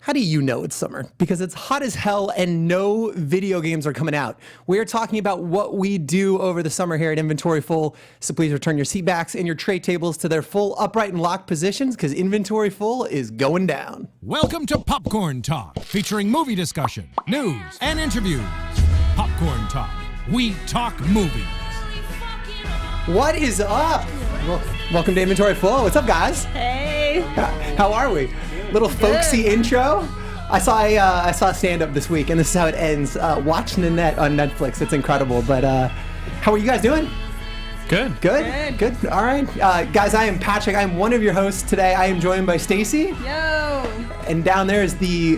How do you know it's summer? Because it's hot as hell and no video games are coming out. We are talking about what we do over the summer here at Inventory Full. So please return your seat backs and your tray tables to their full upright and locked positions because Inventory Full is going down. Welcome to Popcorn Talk, featuring movie discussion, news, and interviews. Popcorn Talk. We talk movies. What is up? Welcome to Inventory Full. What's up, guys? Hey. How are we? Little folksy intro. I saw a stand-up this week, and this is how it ends. Watch Nanette on Netflix. It's incredible. But how are you guys doing? Good. All right. Guys, I am Patrick. I am one of your hosts today. I am joined by Stacey. Yo. And down there is the,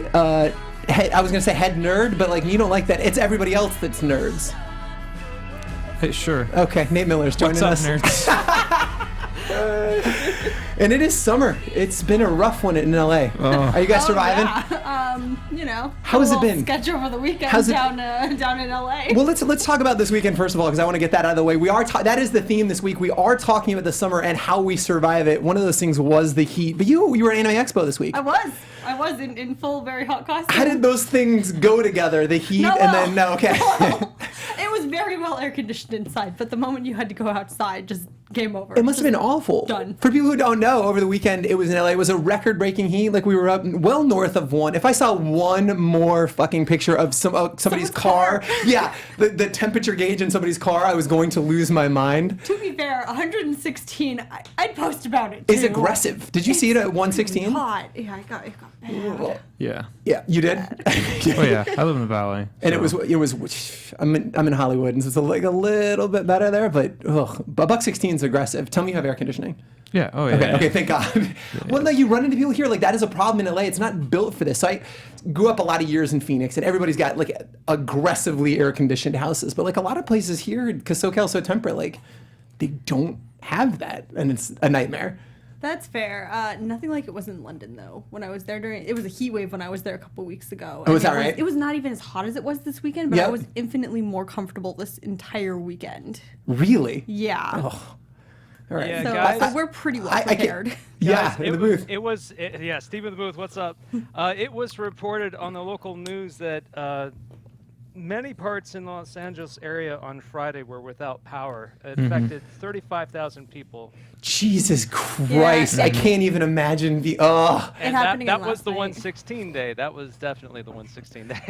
head, I was going to say head nerd, but like you don't like that. It's everybody else that's nerds. Hey, sure. Okay, Nate Miller's joining us. What's up, nerds? And it is summer. It's been a rough one in LA. Oh. Are you guys surviving? Yeah. How has it been? Sketch over the weekend down in LA. Well, let's talk about this weekend first of all, because I want to get that out of the way. We are that is the theme this week. We are talking about the summer and how we survive it. One of those things was the heat. But you were at Anime Expo this week. I was in full very hot costume. How did those things go together? The heat okay. It was very well air conditioned inside, but the moment you had to go outside, just game over. It must have been awful. Done. For people who don't know, over the weekend it was in LA. It was a record-breaking heat. Like we were up well north of one. If I saw one more fucking picture of somebody's car, yeah, the temperature gauge in somebody's car, I was going to lose my mind. To be fair, 116. I'd post about it too. Is aggressive. Did you see it at 116? Hot. Yeah, it got bad. Yeah. Yeah, you did. Oh yeah, I live in the Valley. And it was. I'm in Hollywood, and so it's like a little bit better there, but $1.16 is aggressive. Tell me you have air conditioning. Yeah. Oh yeah. Okay. Thank God. Well, no, you run into people here like that is a problem in LA. It's not built for this. So I grew up a lot of years in Phoenix, and everybody's got like aggressively air conditioned houses, but like a lot of places here, because SoCal's so temperate, like they don't have that, and it's a nightmare. That's fair. Nothing like it was in London, though. When I was there it was a heat wave when I was there a couple weeks ago. Oh, is that right? It was not even as hot as it was this weekend, but I was infinitely more comfortable this entire weekend. Really? Yeah. Oh. All right. Yeah, So, guys, we're pretty well prepared. Yeah, guys, in the booth. Steve in the booth, what's up? It was reported on the local news that many parts in the Los Angeles area on Friday were without power. It affected 35,000 people. Jesus Christ. I can't even imagine And that was the 116 day. That was definitely the 116 day.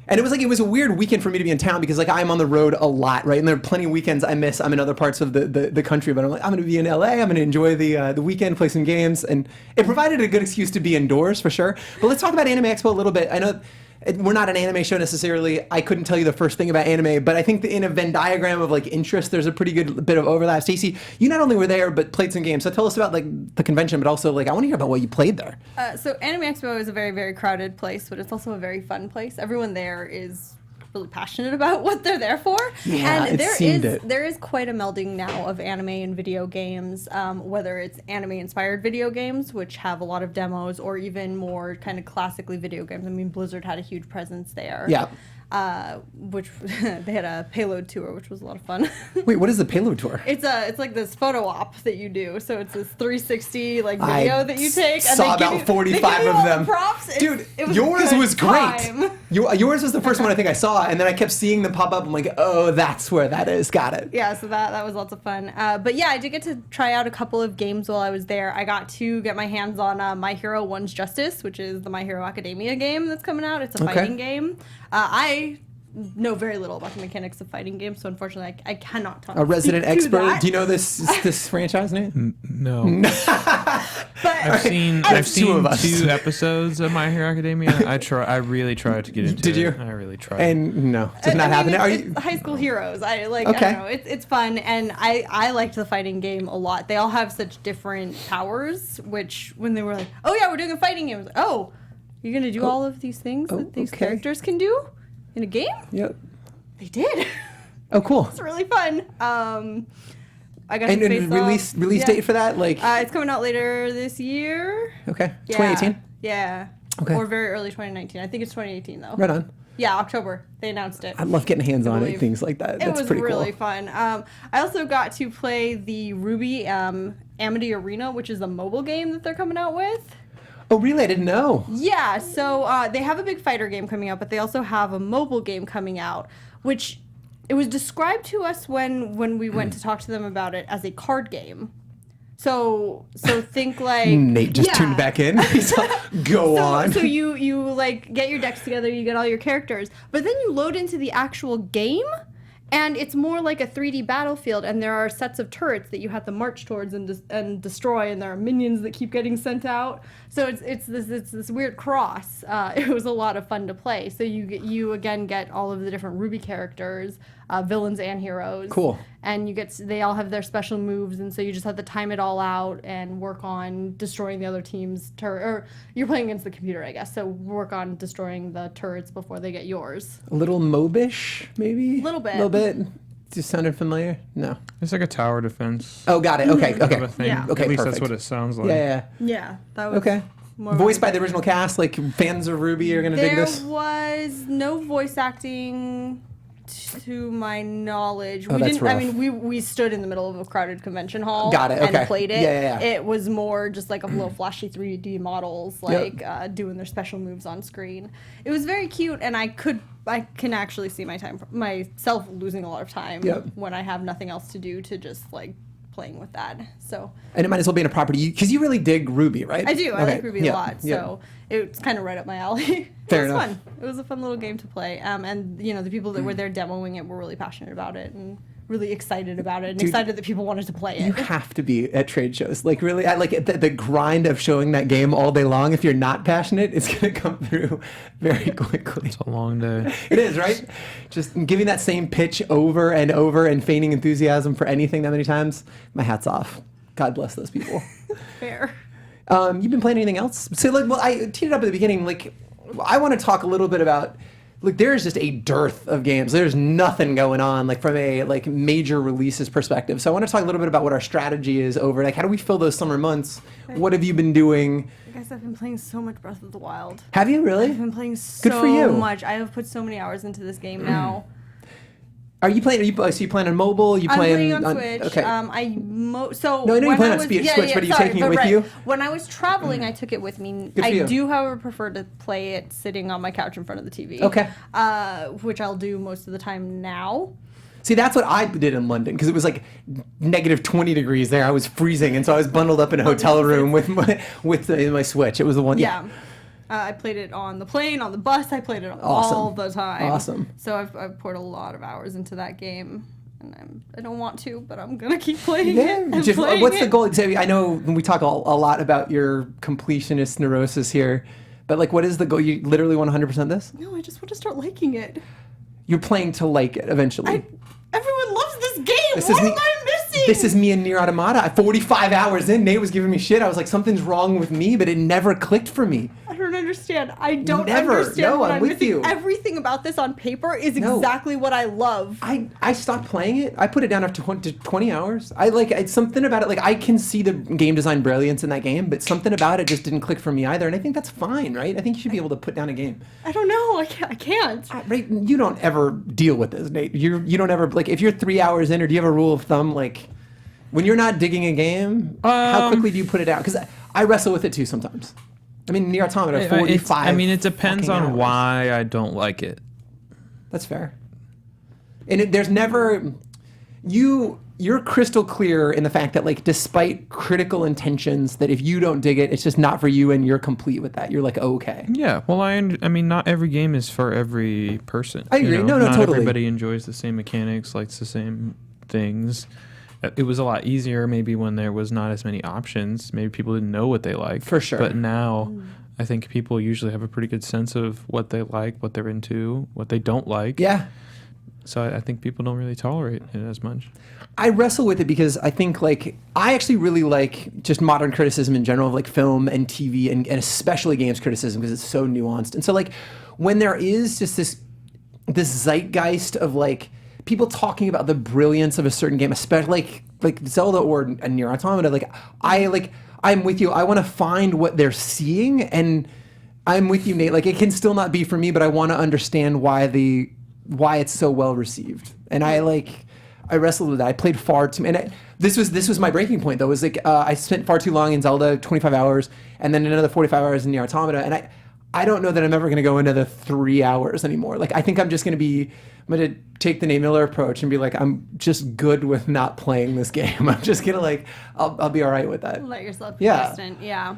And it was a weird weekend for me to be in town because like I'm on the road a lot, right? And there are plenty of weekends I miss. I'm in other parts of the country, but I'm like, I'm going to be in LA. I'm going to enjoy the weekend, play some games. And it provided a good excuse to be indoors for sure. But let's talk about Anime Expo a little bit. I know we're not an anime show necessarily. I couldn't tell you the first thing about anime, but I think in a Venn diagram of like interest, there's a pretty good bit of overlap. Stacey, you not only were there, but played some games. So tell us about like the convention, but also like I want to hear about what you played there. So Anime Expo is a very, very crowded place, but it's also a very fun place. Everyone there is really passionate about what they're there for. Yeah, and there is quite a melding now of anime and video games, whether it's anime inspired video games, which have a lot of demos, or even more kind of classically video games. I mean, Blizzard had a huge presence there. Yeah. Which they had a payload tour, which was a lot of fun. Wait, what is the payload tour? It's like this photo op that you do. So it's this 360 like video that you take. And saw about 45 of them. Props. Dude, yours was great. Yours was the first one I think I saw, and then I kept seeing them pop up. I'm like, oh, that's where that is. Got it. Yeah, so that was lots of fun. But yeah, I did get to try out a couple of games while I was there. I got to get my hands on My Hero One's Justice, which is the My Hero Academia game that's coming out. It's a fighting game. I know very little about the mechanics of fighting games, so unfortunately I cannot talk. A resident expert. That. Do you know this franchise name? No. But I've seen two us. episodes of My Hero Academia. I really tried to get into it. Did you? I really tried. And no, did not happen. It's high school heroes. I don't know. It's fun, and I liked the fighting game a lot. They all have such different powers, which when they were like, oh yeah, we're doing a fighting game, I was like, oh, you're gonna do all of these things that these characters can do in a game? Yep. They did. Oh, cool. It's really fun. I got and release date for that? Like it's coming out later this year. Okay. Yeah. 2018? Yeah. Okay. Or very early 2019. I think it's 2018 though. Right on. Yeah, October. They announced it. I love getting hands on it, things like that. That's pretty cool. It was really fun. I also got to play the Ruby Amity Arena, which is a mobile game that they're coming out with. Oh, really? I didn't know. Yeah, so they have a big fighter game coming out, but they also have a mobile game coming out, which it was described to us when we went to talk to them about it as a card game. So think like Nate just tuned back in. He's like, go on. So you like get your decks together, you get all your characters, but then you load into the actual game. And it's more like a 3D battlefield, and there are sets of turrets that you have to march towards and destroy, and there are minions that keep getting sent out. So it's this weird cross. It was a lot of fun to play. So you again get all of the different Ruby characters, villains and heroes. Cool. And they all have their special moves, and so you just have to time it all out and work on destroying the other team's turret. Or you're playing against the computer, I guess. So work on destroying the turrets before they get yours. A little mobish, maybe? A little bit. A little bit. Just sounded familiar? No. It's like a tower defense. Oh, got it. Okay, kind of okay. a thing. Yeah. Okay, At least perfect. that's what it sounds like. Yeah. Yeah, that was Okay. more of Voiced a- by the original cast, like fans of Ruby are gonna dig There this. was no voice acting to my knowledge. Oh, We that's didn't. I rough. mean, we stood in the middle of a crowded convention hall. Got it, okay. And played it. Yeah. It was more just like a little flashy 3D models, like doing their special moves on screen. It was very cute, and I can actually see myself losing a lot of time Yep. when I have nothing else to do to just like playing with that. So And it might as well be in a property because you really dig Ruby, right? I do. I Okay, like Ruby yeah, a lot. yeah. So it's kind of right up my alley. Fair It was enough. fun. It was a fun little game to play. And the people that were there demoing it were really passionate about it and really excited about it and Dude, excited that people wanted to play You it. have to be at trade shows. Like really, I like the grind of showing that game all day long. If you're not passionate, it's gonna come through very quickly. It's a long day. It is, right? Just giving that same pitch over and over and feigning enthusiasm for anything that many times. My hat's off. God bless those people. Fair. You've been playing anything else? So, like, well, I teed it up at the beginning. Like, I want to talk a little bit about. Look, there is just a dearth of games. There's nothing going on, like from a like major releases perspective. So I want to talk a little bit about what our strategy is over. Like, how do we fill those summer months? What have you been doing? Guys, I've been playing so much Breath of the Wild. Have you really? I've been playing so Good for you. much. I have put so many hours into this game now. Are you playing? So you playing on mobile? You I'm playing playing on Switch. Okay. So No, I know you when play I on was- Switch, but are you taking it but with right. you? When I was traveling, I took it with me. Good for you. I do, however, prefer to play it sitting on my couch in front of the TV. Okay. Which I'll do most of the time now. See, that's what I did in London because it was like negative 20 degrees there. I was freezing, and so I was bundled up in a hotel room with my Switch. It was the one. Yeah. I played it on the plane, on the bus. I played it Awesome. all the time. Awesome. So I've poured a lot of hours into that game, and I don't want to, but I'm gonna keep playing it. and Just, playing what's the it. goal? So I know we talk a lot about your completionist neurosis here, but like, what is the goal? You literally want 100% this? No, I just want to start liking it. You're playing to like it eventually. Everyone loves this game. This What is me- am I missing? This is me and Nier Automata. 45 hours in, Nate was giving me shit. I was like, something's wrong with me, but it never clicked for me. I don't understand. I don't Never. understand No, what I'm I'm with missing. you. Everything about this on paper is No. exactly what I love. I stopped playing it. I put it down after 20 hours. It's something about it. Like, I can see the game design brilliance in that game, but something about it just didn't click for me either. And I think that's fine, right? I think you should be able to put down a game. I don't know. I can't. Right? You don't ever deal with this, Nate. You don't ever, like, if you're 3 hours in, or do you have a rule of thumb, like, when you're not digging a game, how quickly do you put it out? Because I wrestle with it too sometimes. I mean, Nier Automata, 45. I mean, it depends fucking on hours. why I don't like it. That's fair. And there's never you're crystal clear in the fact that, like, despite critical intentions, that if you don't dig it, it's just not for you, and you're complete with that. You're like, okay. Yeah, well, I mean, not every game is for every person. I agree. No, Not totally. everybody enjoys the same mechanics, likes the same things. It was a lot easier maybe when there was not as many options. Maybe people didn't know what they liked. For sure. But now, I think people usually have a pretty good sense of what they like, what they're into, what they don't like. Yeah. So I think people don't really tolerate it as much. I wrestle with it because I think, like, I actually really like just modern criticism in general of, like, film and TV and especially games criticism because it's so nuanced. And so, like, when there is just this zeitgeist of, like, people talking about the brilliance of a certain game, especially like Zelda or Nier Automata, I'm with you. I want to find what they're seeing, and I'm with you, Nate. Like, it can still not be for me, but I want to understand why it's so well received. And I I wrestled with that. I played far too, and this was my breaking point though. Was like I spent far too long in Zelda, 25 hours, and then another 45 hours in Nier Automata, and I don't know that I'm ever going to go into the 3 hours anymore. Like I think I'm going to take the Nate Miller approach and be like, I'm just good with not playing this game. I'm just gonna like, I'll be all right with that. Let yourself be Yeah. distant. Yeah.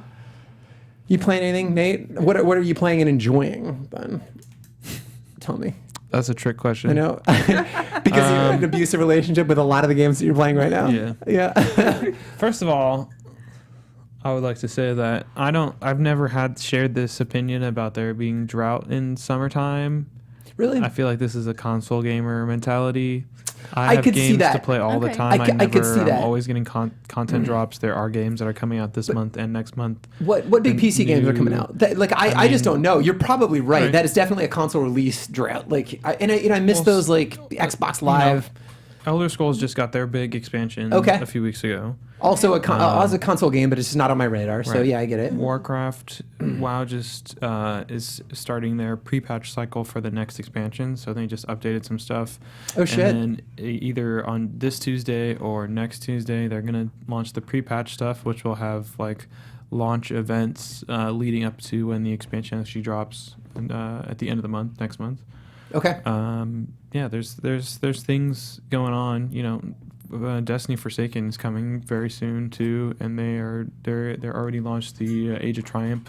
You playing anything, Nate? What are you playing and enjoying, Ben? Tell me. That's a trick question. I know. Because you're in an abusive relationship with a lot of the games that you're playing right now. Yeah. Yeah. First of all, I would like to say that I've never shared this opinion about there being drought in summertime. Really? I feel like this is a console gamer mentality. I have could see games that. to play all the Okay. time. I could see that. I'm always getting content drops. There are games that are coming out this month and next month. What big PC games are coming out? I just don't know. You're probably right. Right. That is definitely a console release drought. Like, I miss those like the Xbox Live. Elder Scrolls just got their big expansion Okay. a few weeks ago. Also a console game, but it's just not on my radar. So Right. yeah, I get it. Warcraft, WoW just is starting their pre-patch cycle for the next expansion, so they just updated some stuff. Oh, shit. And then either on this Tuesday or next Tuesday, they're gonna launch the pre-patch stuff, which will have like launch events leading up to when the expansion actually drops at the end of the month, next month. Okay. Yeah, there's things going on. You know, Destiny Forsaken is coming very soon too, and they're already launched the Age of Triumph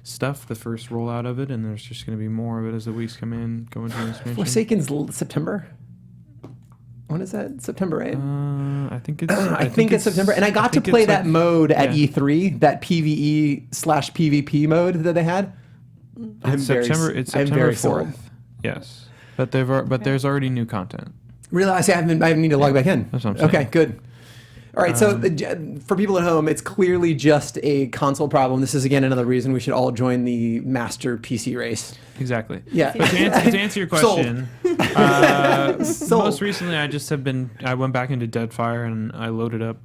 stuff, the first rollout of it, and there's just going to be more of it as the weeks come in, go into the expansion. Forsaken's September. When is that? September, right? I think it's. I think it's September, and I got to play that mode at E3, that PvE/PvP mode that they had. It's September 4th. sold. Yes, but there's already new content. Really, I need to log back in. That's what I'm saying. Okay, good. All right, so for people at home, it's clearly just a console problem. This is again another reason we should all join the master PC race. Exactly. Yeah. But to answer your question, most recently I went back into Deadfire and I loaded up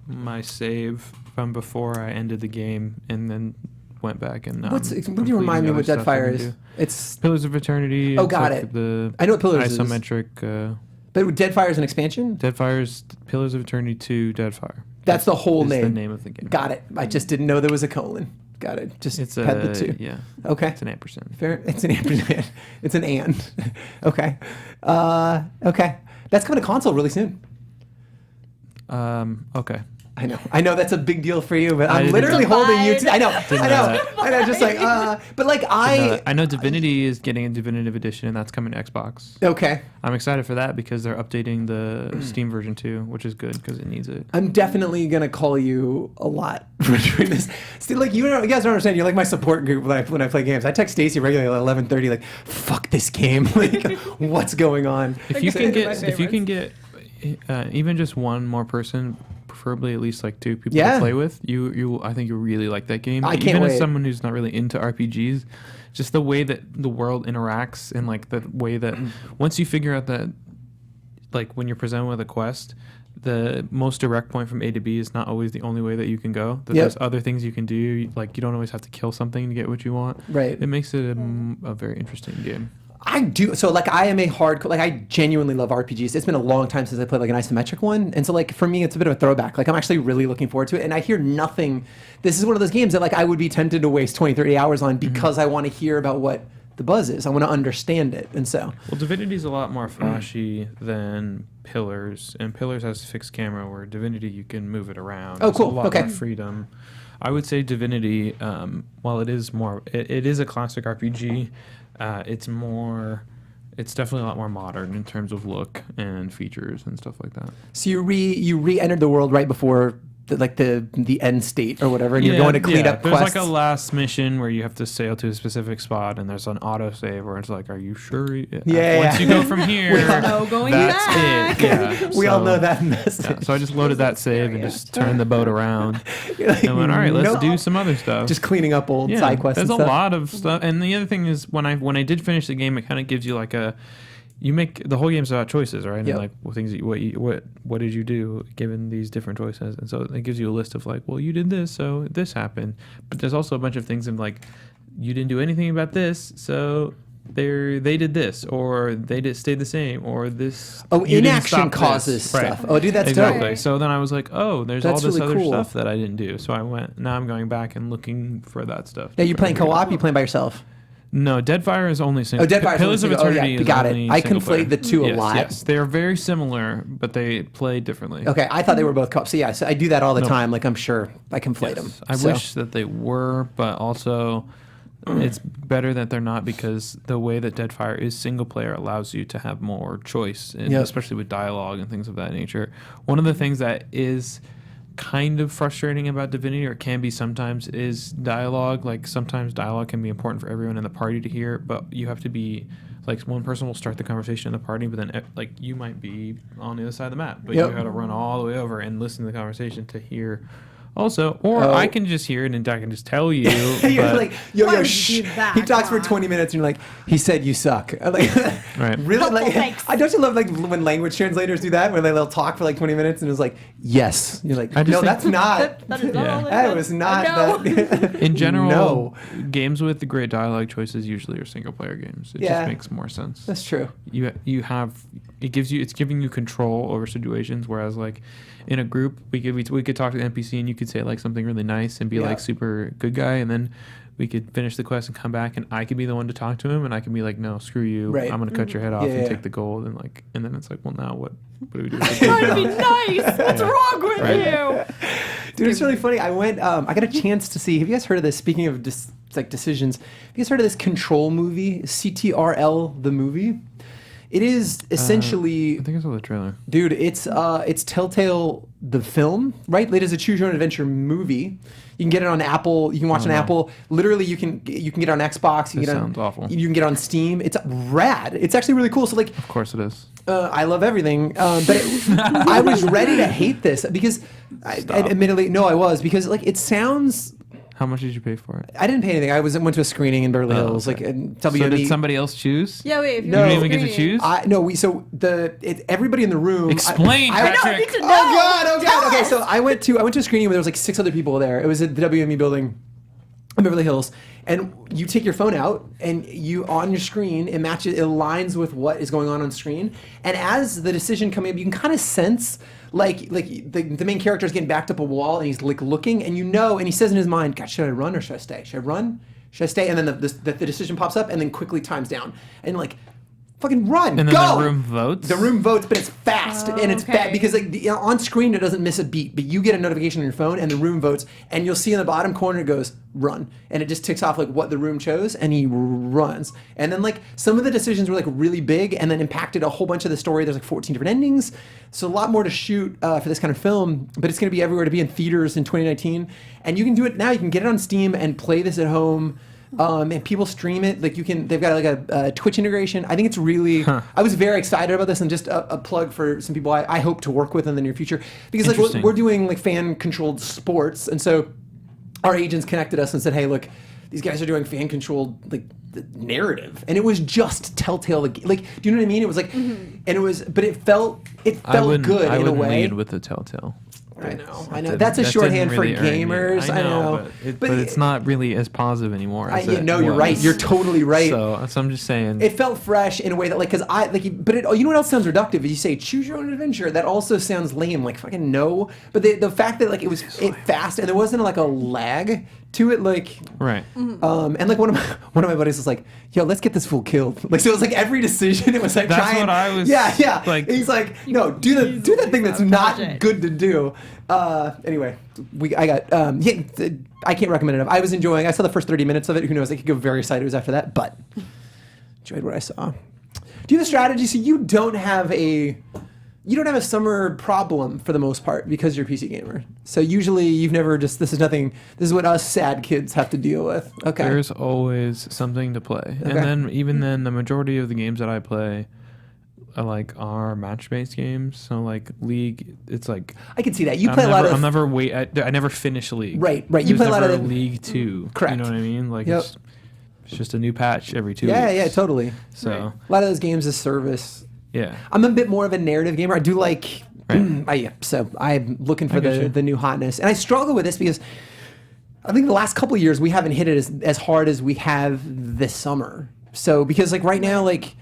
my save from before I ended the game and then went back and Would you remind me what Deadfire is? It's Pillars of Eternity. Oh, It's got like it. The I know what Pillars is. isometric. But Deadfire is an expansion? Deadfire's Pillars of Eternity 2 Deadfire. That's the whole is name. the name of the game. Got it. I just didn't know there was a colon. Got it. Just It's had the two. Yeah. Okay. It's an ampersand. Fair. It's an ampersand. It's an and. Okay. Okay. That's coming to console really soon. Okay. I know that's a big deal for you, but I'm didn't literally know. holding you to. I know. Just like, but like I know Divinity is getting a definitive edition, and that's coming to Xbox. Okay. I'm excited for that because they're updating the Steam version too, which is good because it needs it. I'm definitely gonna call you a lot for doing this. See, like you guys don't understand. You're like my support group when I play games. I text Stacey regularly at 11:30, like, "Fuck this game! Like, what's going on?" If you can get even just one more person, preferably at least like two people to play with, I think you really like that game. I can't even wait. as someone who's not really into RPGs, just the way that the world interacts and like the way that once you figure out that, like when you're presented with a quest, the most direct point from A to B is not always the only way that you can go. That there's other things you can do. Like you don't always have to kill something to get what you want. Right. It makes it a very interesting game. I do. So like I am a hardcore, like I genuinely love RPGs. It's been a long time since I played like an isometric one. And so like for me, it's a bit of a throwback. Like I'm actually really looking forward to it. And I hear nothing. This is one of those games that like I would be tempted to waste 20, 30 hours on because I want to hear about what the buzz is. I want to understand it. And so. Well, Divinity's a lot more flashy than Pillars. And Pillars has fixed camera where Divinity, you can move it around. Oh, cool. There's a lot Okay. more freedom. I would say Divinity, while it is a classic RPG, it's definitely a lot more modern in terms of look and features and stuff like that. So you re-entered the world right before the end state or whatever, and you're going to clean up There's quests. like a last mission where you have to sail to a specific spot, and there's an autosave where it's like, "Are you sure?" Once you go from here, No going that's back. it. Yeah. We all So- know that message. Yeah, so I just loaded that save and just turned the boat around. You're like, And went, all right, let's nope. do some other stuff. Just cleaning up old side quests. There's and a stuff. lot of stuff. And the other thing is when I did finish the game, it kind of gives you like you make the whole game's about choices, right? Yep. And like what did you do given these different choices? And so it gives you a list of like, well, you did this, so this happened. But there's also a bunch of things in like, you didn't do anything about this, so they did this, or they stayed the same, or this. Oh, you didn't inaction stop causes this. stuff. Right. Oh, dude, that's exactly. dope. So then I was like, oh, there's That's all this really other cool. stuff that I didn't do. So I went. Now I'm going back and looking for that stuff. Now, you playing Figure it co-op? out. You playing by yourself? No, Oh, Deadfire is only single. Deadfire's Pillars only of single. Eternity Oh, yeah, is got it. only I single player. conflate the two a Yes, lot. Yes, they are very similar, but they play differently. Okay, I thought they were both co-op. So yeah, so I do that all the No. time. Like I'm sure I conflate them. I wish that they were, but also it's better that they're not, because the way that Deadfire is single player allows you to have more choice, and Yep. especially with dialogue and things of that nature. One of the things that is kind of frustrating about Divinity, or can be sometimes, is dialogue. Like sometimes dialogue can be important for everyone in the party to hear, but you have to be like, one person will start the conversation in the party, but then like you might be on the other side of the map, but Yep. you got to run all the way over and listen to the conversation to hear. Also, or I can just hear it and I can just tell you. You're but- like, yo, Why would you shh. do that? He talks for Come on. 20 minutes, and you're like, he said you suck. I'm like, Right. really? Helpful, Like, thanks. I don't you love like when language translators do that, where they'll talk for like 20 minutes, and it's like, yes. You're like, I just no, think- that's not. That is not Yeah. all That it was is. not I know. that. In general, No. games with the great dialogue choices usually are single player games. It Yeah. just makes more sense. That's true. You have it's giving you control over situations, whereas like in a group we could talk to the NPC and you could say like something really nice and be Yeah. like super good guy, and then we could finish the quest and come back and I could be the one to talk to him and I can be like, no, screw you, Right. I'm gonna cut your head off Yeah, and yeah. take the gold, and then it's like, well, now what do we do with the Trying to gold be now? nice. What's wrong with Right. you? Dude, it's really funny. I got a chance to see. Have you guys heard of this? Speaking of like decisions, have you guys heard of this Control movie? CTRL, the movie. It is essentially, I think I saw the trailer. dude. It's Telltale the film, right? It is a choose your own adventure movie. You can get it on Apple. You can watch it on no. Apple. Literally, you can get it on Xbox. You can This get it on, sounds awful. You can get it on Steam. It's rad. It's actually really cool. So like, Of course it is. I love everything, but I was ready to hate this because, admittedly, no, I was, because like it sounds. How much did you pay for it? I didn't pay anything. I went to a screening in Beverly Hills, okay. like in So WME. did somebody else choose? Yeah, wait. If No. you're You didn't even get to screening- choose? No, everybody in the room. Explain, I know. I Patrick. need to know. Oh God! Oh Tell God! Okay, us. so I went to a screening where there was like 6 other people there. It was at the WME building in Beverly Hills, and you take your phone out and you on your screen it aligns with what is going on screen, and as the decision coming up, you can kind of sense like the main character is getting backed up a wall and he's like looking, and and he says in his mind, God, should I run or should I stay? Should I run? Should I stay? And then the decision pops up and then quickly times down and like. Fucking run! And then go! the room votes? The room votes, but it's fast and it's okay. bad because like on screen it doesn't miss a beat, but you get a notification on your phone and the room votes, and you'll see in the bottom corner it goes run, and it just ticks off like what the room chose, and he runs. And then like some of the decisions were like really big and then impacted a whole bunch of the story. There's like 14 different endings, so a lot more to shoot for this kind of film, but it's going to be everywhere to be in theaters in 2019, and you can do it now. You can get it on Steam and play this at home. And people stream it. Like they've got like a Twitch integration. I think it's really. I was very excited about this, and just a plug for some people I hope to work with in the near future, because like Interesting. we're doing like fan controlled sports, and so our agents connected us and said, hey, look, these guys are doing fan controlled like the narrative, and it was just Telltale. Like, do you know what I mean? It was like, and it was, but it felt good I in a wouldn't way. lead with the Telltale. I know. That That's a didn't shorthand for really earn me. gamers. I know. But it's not really as positive anymore. As Yeah, it no, you're was. right. You're totally right. So I'm just saying. It felt fresh in a way that like, because but you know what else sounds reductive? Is you say choose your own adventure. That also sounds lame. Like fucking no. But the fact that like it fast and there wasn't like a lag to it, like right. and like one of my buddies was like, yo, let's get this fool killed. Like so it was like every decision it was like That's trying. what I was, Yeah. like- he's like, no, do that thing that's not Project. good to do. Anyway, I can't recommend it enough. I was enjoying. I saw the first 30 minutes of it. Who knows? I could go very sideways after that, but enjoyed what I saw. Do you have a strategy? So you don't have a summer problem for the most part because you're a PC gamer. So usually you've never this is what us sad kids have to deal with. Okay. There's always something to play, and then the majority of the games that I play are match-based games. So like League, it's like I can see that. You play a lot of. I never finish League. Right. You play a lot of League 2. Correct. You know what I mean? Like Yep. it's just a new patch every 2 weeks. Yeah, totally. So A lot of those games as service. yeah. I'm a bit more of a narrative gamer. I do like. Right. So I'm looking for get you. the new hotness, and I struggle with this because I think the last couple of years we haven't hit it as hard as we have this summer. So because like right now, like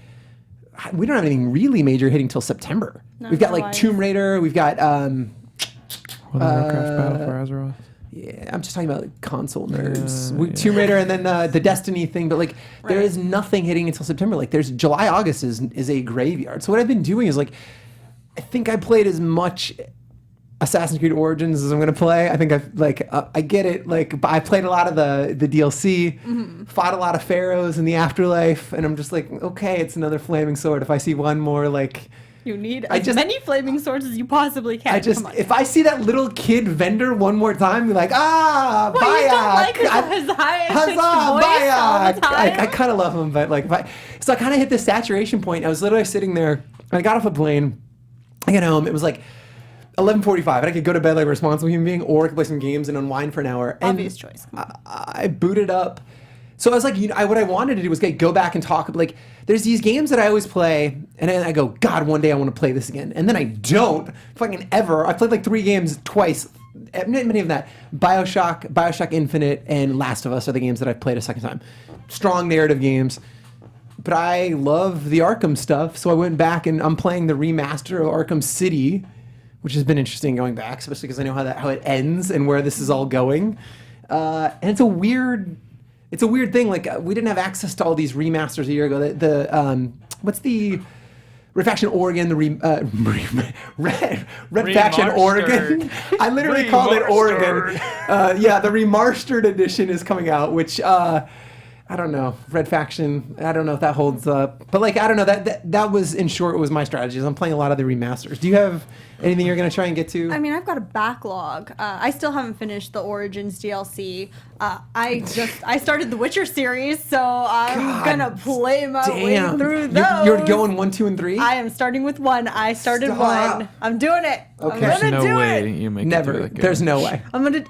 we don't have anything really major hitting till September. Not We've got like otherwise. Tomb Raider. We've got Warcraft Battle for Azeroth. yeah. I'm just talking about like console nerds. Tomb Raider and then the Destiny thing. But like there Right. is nothing hitting until September. Like there's July, August is a graveyard. So what I've been doing is like I think I played as much Assassin's Creed Origins as I'm gonna play. I think I get it. Like I played a lot of the DLC, fought a lot of pharaohs in the afterlife, and I'm just like, okay, it's another flaming sword. If I see one more, like You need I as just- many flaming swords as you possibly can. I just Come on. if I see that little kid vendor one more time, be like, Well, you don't like his Bayak. high-pitched Huzzah, voice all the Bayak. time? I kind of love him, but like, so I kind of hit this saturation point. I was literally sitting there. I got off a plane. I got home. It was like 11:45, and I could go to bed like a responsible human being, or I could play some games and unwind for an hour. And Obvious choice. I booted up. So I was like, what I wanted to do was go back and talk. Like, there's these games that I always play, and then I go, God, one day I want to play this again. And then I don't fucking ever. I played like 3 games twice. Many of that. Bioshock Infinite, and Last of Us are the games that I've played a second time. Strong narrative games. But I love the Arkham stuff, so I went back and I'm playing the remaster of Arkham City, which has been interesting going back, especially because I know how it ends and where this is all going. And it's a weird thing. Like we didn't have access to all these remasters a year ago. What's the Red Faction Oregon? Red Faction Oregon. I literally called it Oregon. The remastered edition is coming out, which. I don't know. Red Faction, I don't know if that holds up. But like, I don't know. That was, in short, was my strategy. I'm playing a lot of the remasters. Do you have anything you're going to try and get to? I mean, I've got a backlog. I still haven't finished the Origins DLC. I started the Witcher series, so I'm gonna play my way through those. You're going 1, 2, and 3? I am starting with 1. I started Stop. 1. I'm doing it. Okay. I'm There's gonna no do way it. you make it Never. through that game. There's no way. I'm gonna.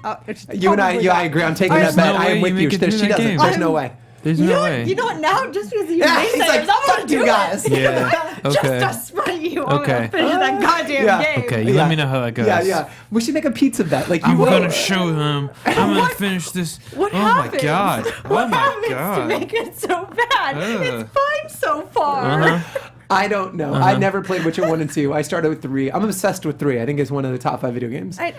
You and I agree. I'm taking that There's bet. no I am way with you you. make it through She that doesn't. game. There's no way. There's You no know way. what? You know what? Now, just because you Yeah, say he's like, this, I'm fuck gonna you do guys. it. Yeah. Okay. Just to spite you. I'm Okay. gonna finish that goddamn Yeah. game. Okay, you let me know how that goes. Yeah. We should make a pizza bet. Like you I'm will. gonna show them. I'm gonna finish this. What oh happens? my god. What Oh my happens god. to make it so bad? Ugh. It's fine so far. Uh-huh. I don't know. I never played Witcher 1 and 2. I started with 3. I'm obsessed with 3. I think it's one of the top 5 video games. I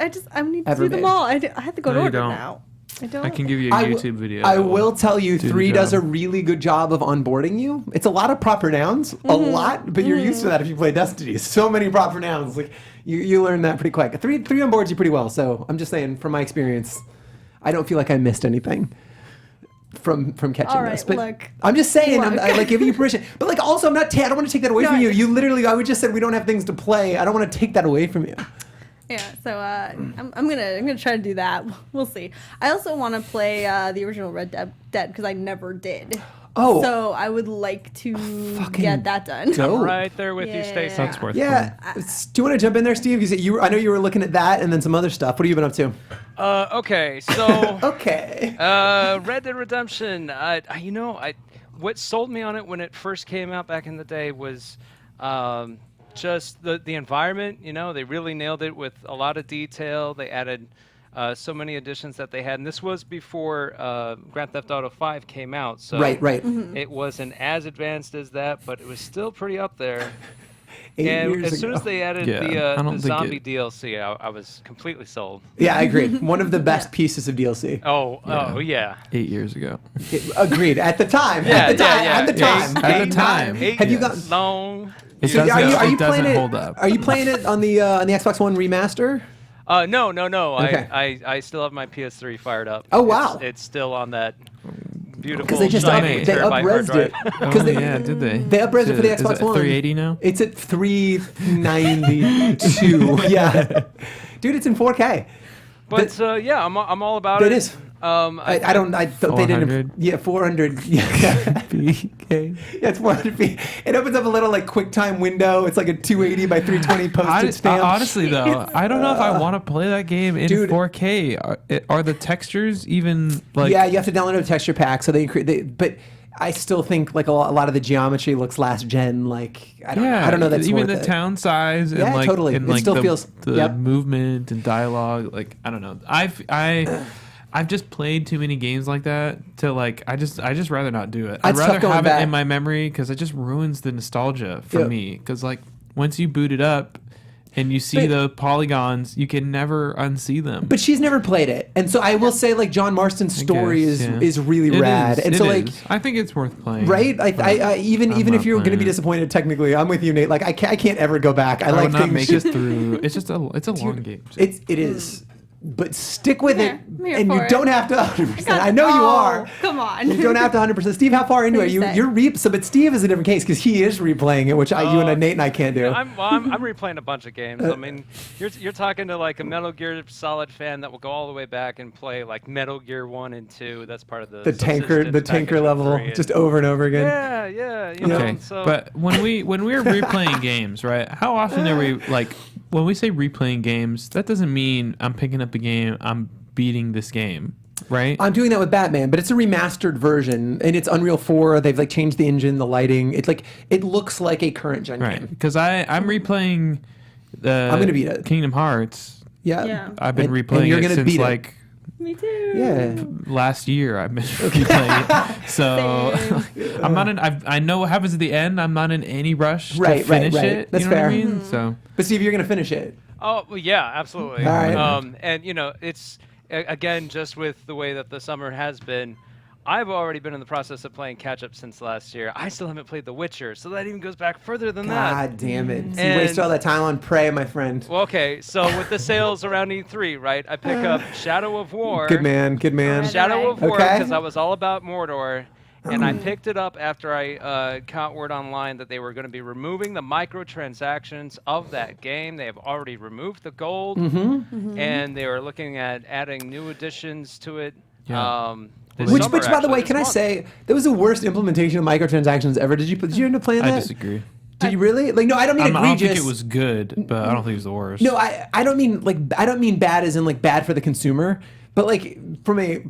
need to Ever do them made. all. I have to go No, to you order don't. now. I don't. I can give you a YouTube video. I that will tell you, do the 3 does a job. really good job of onboarding you. It's a lot of proper nouns, a lot, but you're used to that if you play Destiny. So many proper nouns, like you learn that pretty quick. 3 onboards you pretty well. So I'm just saying, from my experience, I don't feel like I missed anything from catching All right, this. But look. I'm just saying, Look. I'm like giving you permission. But like also, I'm not. I don't want to take that away No, from I- you. You literally, I would just said we don't have things to play. I don't want to take that away from you. Yeah, so I'm gonna try to do that. We'll see. I also want to play the original Red Dead because I never did. Oh. So I would like to Fucking get that done. dope. Right there with you, Yeah. Stacey. That's worth Yeah. Do you want to jump in there, Steve? You said I know you were looking at that and then some other stuff. What have you been up to? Okay, so Okay. Red Dead Redemption. What sold me on it when it first came out back in the day was just the environment. You know, they really nailed it with a lot of detail. They added so many additions that they had, and this was before Grand Theft Auto 5 came out. So Right. it wasn't as advanced as that, but it was still pretty up there. 8 And years as soon ago. as they added Yeah, I the don't think zombie it- DLC, I was completely sold. Yeah, I agree. One of the best pieces of DLC. Oh yeah. 8 years ago. Agreed. At the time. Yeah, At the time. yeah, At the yeah. time. At the time. Have you got? long? It So doesn't, are you it doesn't playing it? hold up. Are you playing it on the Xbox One remaster? No. Okay. I still have my PS3 fired up. Oh, wow. It's still on that beautiful. Because they just shiny they terabyte hard up-resed it. drive. Because Yeah, did they? They up-resed it for the Is Xbox it One. 380 now? It's at 392. Yeah, dude, it's in 4K. But yeah, I'm all about It it. is. I They 400? didn't. Yeah, 400. Yeah, BK. yeah, it's 400p. It opens up a little like QuickTime window. It's like a 280 by 320 postage stamp. Honestly, though, I don't know if I want to play that game in Dude. 4K. Are the textures even like? Yeah, you have to download a texture pack. So but I still think like a lot of the geometry looks last gen. Like I don't know. That's even worth the it. town size and Yeah, like totally. and It like still the, feels- the yep. movement and dialogue. Like I don't know. I've just played too many games like that to like. I just rather not do it. It's I'd tough rather going have back. it in my memory because it just ruins the nostalgia for Yep. me. Because like once you boot it up and you see the polygons, you can never unsee them. But she's never played it, and so I will say like John Marston's story guess, is really It rad, is, and it so like. is. I think it's worth playing. Right, I even I'm if not you're going to be playing it. disappointed, technically, I'm with you, Nate. Like I can't ever go back. I I like would not things make just it through. It's just it's a long game. it is, but stick with it, I'm here and for you it. don't have to 100%. I know you are. Come on. You don't have to 100%. Steve, how far into it? What do you say? You're so, but Steve is a different case because he is replaying it, which you and Nate and I can't do. I'm replaying a bunch of games. I mean, you're talking to like a Metal Gear Solid fan that will go all the way back and play like Metal Gear 1 and 2. That's part of the tanker subsistence package for level, free. just over and over again. Yeah, you know. Okay, So but when we're replaying games, right? How often are we like when we say replaying games? That doesn't mean I'm picking up a game, I'm beating this game, right? I'm doing that with Batman, but it's a remastered version, and it's Unreal 4. They've like changed the engine, the lighting. It's like it looks like a current gen Right, game. because I'm replaying the I'm gonna beat it. Kingdom Hearts. Yeah. I've been And replaying you're it gonna since beat it. like Me too. Yeah. last year. I've been replaying it, so I'm not in. I know what happens at the end. I'm not in any rush Right, to finish right. it. That's you know fair. What I mean? So But Steve, you're gonna finish it. Oh, well, yeah, absolutely. All right. And you know, it's again just with the way that the summer has been. I've already been in the process of playing catch up since last year. I still haven't played The Witcher, so that even goes back further than that. God damn it! So you And- wasted all that time on Prey, my friend. Well, okay, so with the sales around E3, right? I pick up Shadow of War. Good man, good man. Alright. Shadow of War, Okay. because I was all about Mordor. And I picked it up after I caught word online that they were going to be removing the microtransactions of that game. They have already removed the gold, and they are looking at adding new additions to it. Yeah. This Which, summer, by the way, actually, can I this month. say that was the worst implementation of microtransactions ever? Did you end up playing that? I disagree. Did you really? Like, no, I don't mean I don't egregious. think it was good, but I don't think it was the worst. No, I don't mean I don't mean bad as in like bad for the consumer, but like from a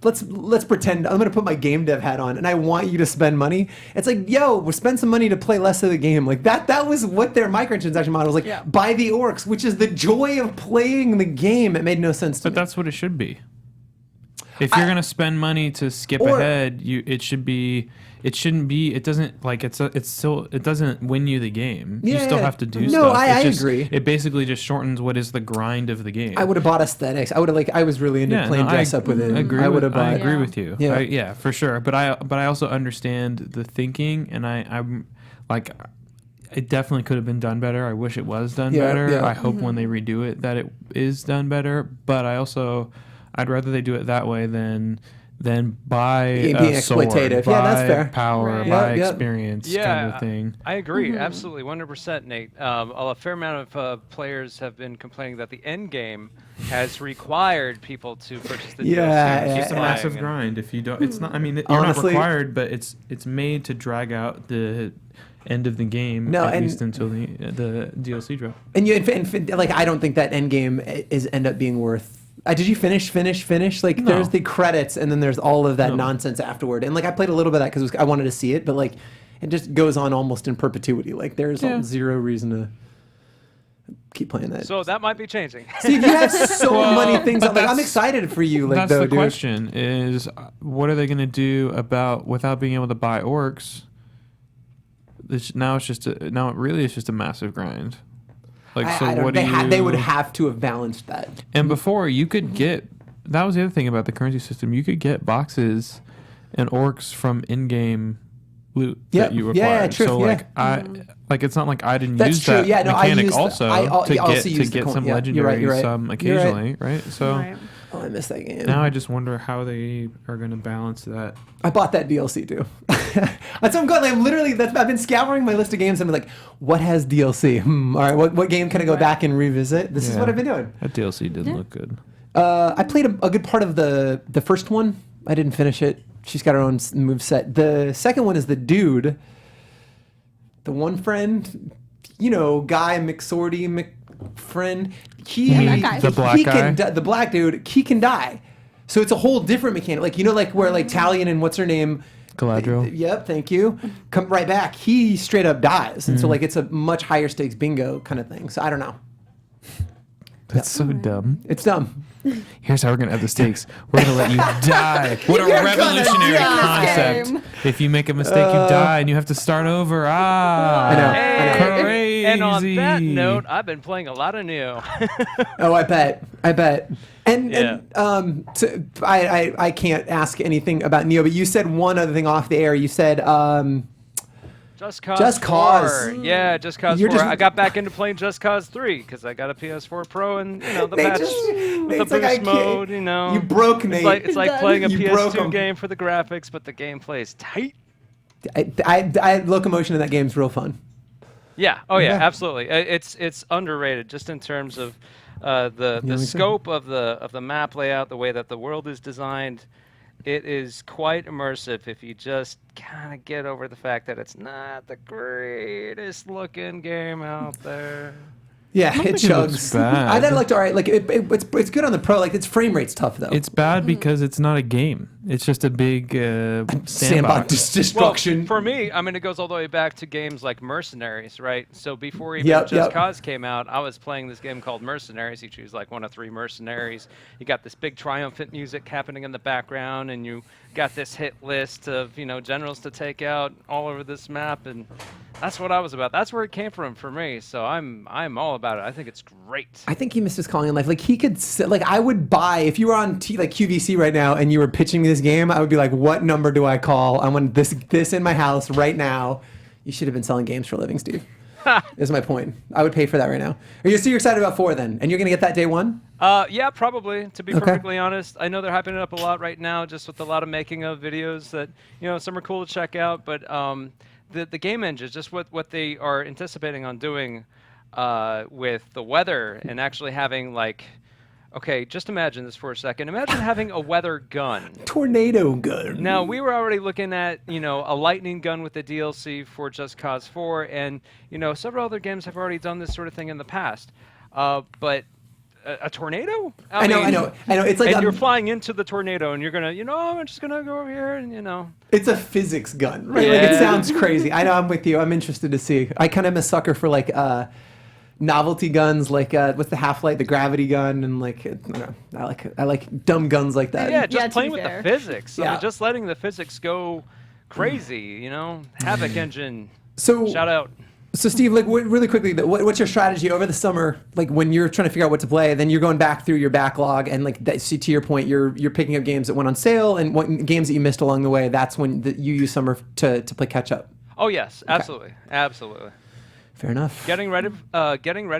let's pretend I'm gonna put my game dev hat on and I want you to spend money. It's like, yo, we'll spend some money to play less of the game. Like that was what their microtransaction model was like. Yeah. Buy the orcs, which is the joy of playing the game. It made no sense to But me. that's what it should be. If you're gonna spend money to skip Or- ahead, it shouldn't be. It doesn't like it doesn't win you the game. You Yeah, still yeah. have to do No, stuff. I It's just- agree. It basically just shortens what is the grind of the game. I would have bought aesthetics. I was really into playing dress up with it. I would have I bought. agree Yeah. with you. Yeah. Yeah, for sure. But I also understand the thinking, and I'm like, it definitely could have been done better. I wish it was done Yeah, better. yeah. I hope when they redo it that it is done better. But I'd rather they do it that way than buy Being a sword, exploitative. buy Yeah, that's fair. power, Right. buy Yep, yep. experience, Yeah, kind of thing. I agree, absolutely, 100%, Nate. A fair amount of players have been complaining that the end game has required people to purchase the Yeah, DLC. yeah, It's a yeah. massive grind if you don't. It's not. I mean, you're Honestly- not required, but it's made to drag out the end of the game No, at and- least until the DLC drop. And like I don't think that end game end up being worth. Did you finish? Like No. there's the credits and then there's all of that No. nonsense afterward. And like I played a little bit of that because I wanted to see it, but like it just goes on almost in perpetuity. Like there's zero reason to keep playing that. So that might be changing. Steve, you have so Well, many things. but Like I'm that's- excited for you. Like That's though, the dude. question: is what are they going to do about without being able to buy orcs? Now it really is just a massive grind. Like so, I don't, what do you? they would have to have balanced that. And before you could get, that was the other thing about the currency system. You could get boxes and orcs from in-game loot Yep. that you Yeah, acquired. yeah, true, so yeah. like it's not like I didn't That's use true. that Yeah, no, I mechanic used also I to also get used the coin. some Yeah, you're right, legendaries you're right. some You're right. occasionally, right? So Right. Oh, I missed that game. now I just wonder how they are going to balance that. I bought that DLC too. That's what I'm going. Like, literally, I've been scouring my list of games and I'm like, what has DLC? All right, what game can I go back and revisit? This is what I've been doing. That DLC didn't look good. I played a good part of the first one. I didn't finish it. She's got her own move set. The second one is the dude, the one friend, Guy McSorty McFriend. Yeah, that guy. The black can guy? the black dude. He can die. So it's a whole different mechanic. Like where like Talion and what's her name. Galadriel. Yep, thank you. Come right back. He straight up dies, and so Mm. like it's a much higher stakes bingo kind of thing. So I don't know. That's so dumb. It's dumb. Here's how we're gonna have the stakes. We're gonna let you die. What a You're gonna revolutionary die in this concept! If you make a mistake, you die, and you have to start over. I know. Crazy. And on that note, I've been playing a lot of Neo. Oh, I bet. And so I can't ask anything about Neo, but you said one other thing off the air. You said Just Cause Just 4. Cause. Yeah, Just Cause You're 4. just- I got back into playing Just Cause 3 because I got a PS4 Pro and, the They patch just- with the it's like I boost can't- mode, you broke, Nate. It's like playing a You broke 'em. PS2 game for the graphics, but the gameplay is tight. locomotion in that game is real fun. Yeah. Oh yeah, Yeah. absolutely. It's underrated just in terms of the think so? scope of the map layout, the way that the world is designed. It is quite immersive if you just kind of get over the fact that it's not the greatest looking game out there. Yeah, it think it looks chugs. bad. I thought it looked all right. Like it's good on the Pro. Like its frame rate's tough though. It's bad because it's not a game. It's just a big sandbox. destruction. Well, for me, I mean, it goes all the way back to games like Mercenaries, right? So before even Yep, Just yep. Cause came out, I was playing this game called Mercenaries. You choose like one of 3 mercenaries. You got this big triumphant music happening in the background, and you got this hit list of generals to take out all over this map, and that's what I was about. That's where it came from for me. So I'm all about it. I think it's great. I think he missed his calling in life. Like he could, like I would buy if you were on like QVC right now and you were pitching me this game. I would be like, what number do I call? I want this in my house right now. You should have been selling games for a living, Steve. Is my point. I would pay for that right now. You're excited about 4 then, and you're gonna get that day 1? Yeah, probably. To be perfectly honest, I know they're hyping it up a lot right now, just with a lot of making of videos that some are cool to check out. But the game engine, just what they are anticipating on doing with the weather and actually having like, okay, just imagine this for a second. Imagine having a weather gun. Tornado gun. Now, we were already looking at, a lightning gun with the DLC for Just Cause 4, and, several other games have already done this sort of thing in the past. But a tornado? I know. It's like and you're flying into the tornado, and you're gonna, I'm just gonna go over here, and it's a physics gun, right? Like it sounds crazy. I know. I'm with you. I'm interested to see. I kind of am a sucker for like novelty guns, like what's the Half-Life, the gravity gun, and like I like dumb guns like that. Yeah, just Yeah, to playing be with fair. the physics. I Yeah. mean, just letting the physics go crazy. Havoc engine. So Shout out. So Steve, like really quickly, what's your strategy over the summer? Like when you're trying to figure out what to play, then you're going back through your backlog, and like see, to your point, you're picking up games that went on sale and games that you missed along the way. That's when you use summer to play catch up. Oh yes, absolutely, absolutely. Fair enough. Getting ready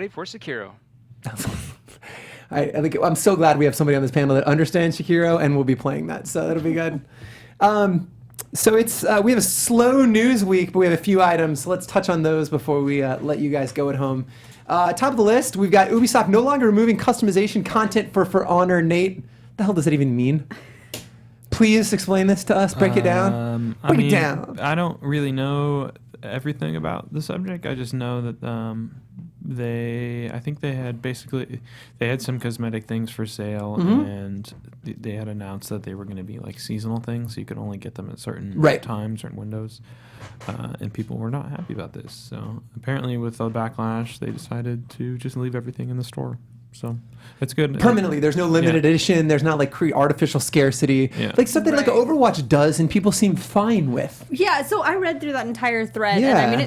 for Sekiro. I think I'm so glad we have somebody on this panel that understands Sekiro and will be playing that. So that'll be good. So it's we have a slow news week, but we have a few items. So let's touch on those before we let you guys go at home. Top of the list, we've got Ubisoft no longer removing customization content for Honor. Nate, what the hell does that even mean? Please explain this to us. Break it down. Break it down. I don't really know everything about the subject. I just know that I think they had some cosmetic things for sale, and they had announced that they were going to be like seasonal things, so you could only get them at certain times, certain windows, and people were not happy about this. So apparently with the backlash, they decided to just leave everything in the store. So it's good. Permanently, there's no limited edition. There's not like artificial scarcity, like stuff that like Overwatch does, and people seem fine with. Yeah, so I read through that entire thread, and I mean,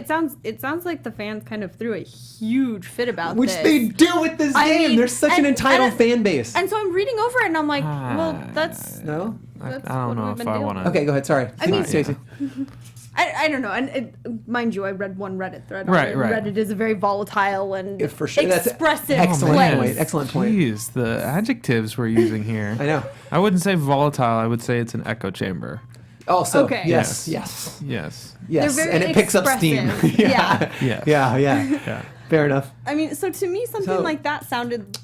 it sounds like the fans kind of threw a huge fit about Which this. they do with this game. mean, There's such an entitled fan base. And so I'm reading over it, and I'm like, well, that's No? I that's don't what know we've if been I dealing want to. with. Okay, go ahead. Sorry. I mean- Stacey. I don't know, and mind you, I read one Reddit thread. Right, on it. right. Reddit is a very volatile and Yeah, for sure. That's expressive excellent place. point. Excellent point. Jeez, the adjectives we're using here. I know. I wouldn't say volatile. I would say it's an echo chamber. Also, Okay. yes. Yes. Yes, They're very and it picks up steam. expressive. Yeah. Yes. Yeah. Yeah. Fair enough. I mean, so to me, something So- like that sounded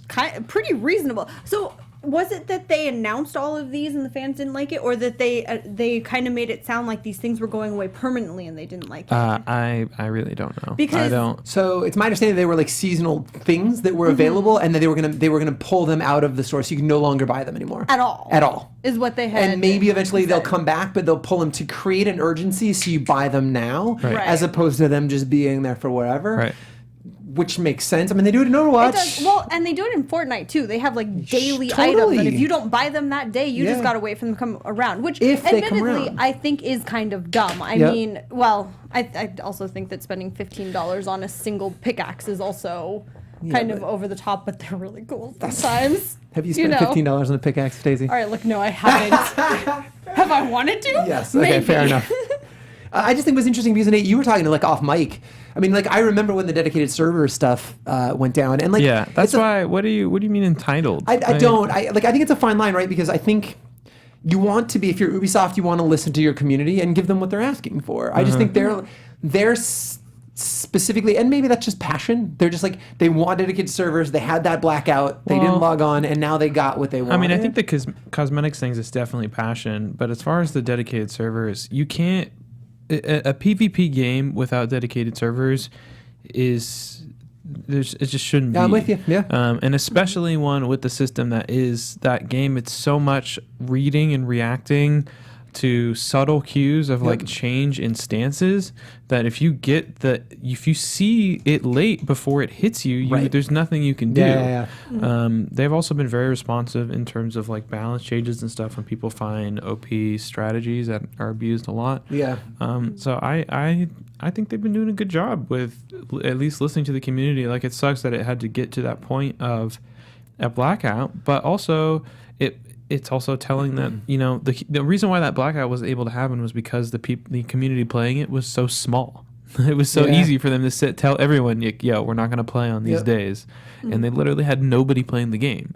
pretty reasonable. So was it that they announced all of these and the fans didn't like it, or that they kind of made it sound like these things were going away permanently and they didn't like it? I really don't know. Because- I don't. So it's my understanding they were like seasonal things that were available, and that they were gonna pull them out of the store, so you can no longer buy them anymore. At all. At all. Is what they had. And maybe eventually they'll said. come back, but they'll pull them to create an urgency, so you buy them now, Right. Right. as opposed to them just being there for whatever. Right. which makes sense. I mean, they do it in Overwatch. It does. Well, and they do it in Fortnite too. They have like daily Totally. items, and if you don't buy them that day, you just gotta wait for them to come around. Which, If they come admittedly, around. I think is kind of dumb. I mean, well, I also think that spending $15 on a single pickaxe is also kind of over the top, but they're really cool sometimes. Have you spent $15 on a pickaxe, Stacey? All right, look, no, I haven't. Have I wanted to? Yes. Okay, Maybe. fair enough. I just think it was interesting because Nate, you were talking to like off mic. I mean, like I remember when the dedicated server stuff went down, and like that's why. What do you mean entitled? I don't. I think it's a fine line, right? Because I think you want to be, if you're Ubisoft, you want to listen to your community and give them what they're asking for. I just think they're specifically, and maybe that's just passion. They're just like, they want dedicated servers. They had that blackout. They didn't log on, and now they got what they wanted. I mean, I think the cosmetics things is definitely passion, but as far as the dedicated servers, you can't. A PvP game without dedicated servers it just shouldn't be. I'm with you. Yeah. And especially one with the system that is that game. It's so much reading and reacting to subtle cues of like change in stances that if you see it late before it hits you, there's nothing you can do. They've also been very responsive in terms of like balance changes and stuff when people find OP strategies that are abused a lot. So I think they've been doing a good job with at least listening to the community. Like, it sucks that it had to get to that point of a blackout, but also it's also telling that, you know, the reason why that blackout was able to happen was because the community playing it was so small. It was so easy for them to tell everyone, yo, we're not going to play on these days. And they literally had nobody playing the game.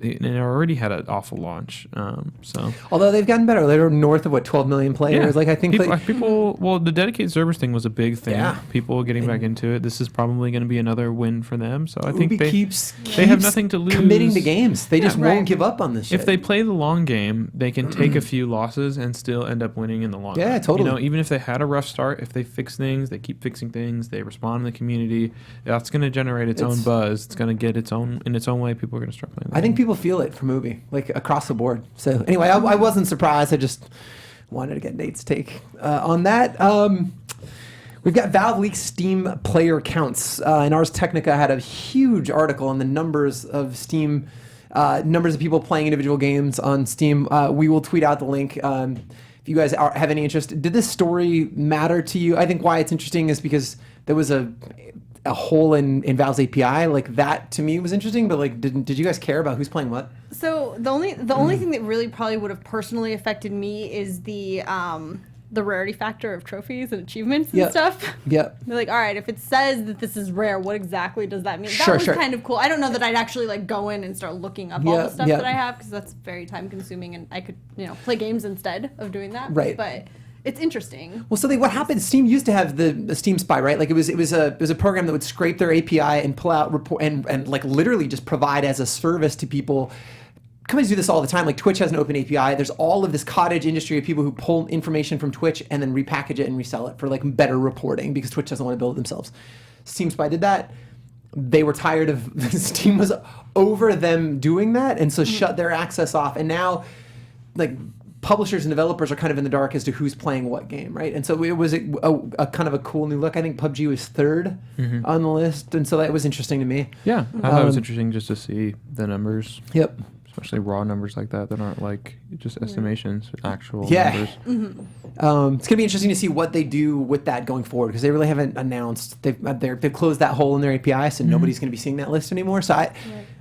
And it already had an awful launch. Although they've gotten better. They're north of 12 million players. Like, I think people, well, the dedicated servers thing was a big thing. People getting back into it. This is probably going to be another win for them. So I think they have nothing to lose. Committing to games. They just won't give up on this shit. If they play the long game, they can take a few losses and still end up winning in the long run. Totally. You know, even if they had a rough start, if they fix things, they keep fixing things, they respond in the community, that's going to generate its own buzz. It's going to get its own way. People are going to start playing. I think people feel it from Ubi, like across the board. So anyway, I wasn't surprised. I just wanted to get Nate's take on that. We've got Valve leaks Steam player counts, and Ars Technica had a huge article on the numbers of Steam, numbers of people playing individual games on Steam. We will tweet out the link. If you guys have any interest, did this story matter to you? I think why it's interesting is because there was a hole in Valve's API. Like, that to me was interesting, but like, did you guys care about who's playing what? So the only thing that really probably would have personally affected me is the rarity factor of trophies and achievements and stuff. They're like, all right, if it says that this is rare, what exactly does that mean? That was kind of cool. I don't know that I'd actually like go in and start looking up all the stuff that I have, because that's very time consuming, and I could, you know, play games instead of doing that. Right. But it's interesting. Well, so what happened? Steam used to have the Steam Spy, right? Like, it was a program that would scrape their API and pull out report and like literally just provide as a service to people. Companies do this all the time. Like, Twitch has an open API. There's all of this cottage industry of people who pull information from Twitch and then repackage it and resell it for like better reporting, because Twitch doesn't want to build it themselves. Steam Spy did that. They were tired of Steam was over them doing that, and so shut their access off. And now, like, publishers and developers are kind of in the dark as to who's playing what game, right? And so it was a kind of a cool new look. I think PUBG was third on the list, and so that was interesting to me. Yeah, I thought it was interesting just to see the numbers. Yep. Especially raw numbers like that aren't like just estimations, actual numbers. It's going to be interesting to see what they do with that going forward, because they really haven't announced. They've closed that hole in their API, so nobody's going to be seeing that list anymore. So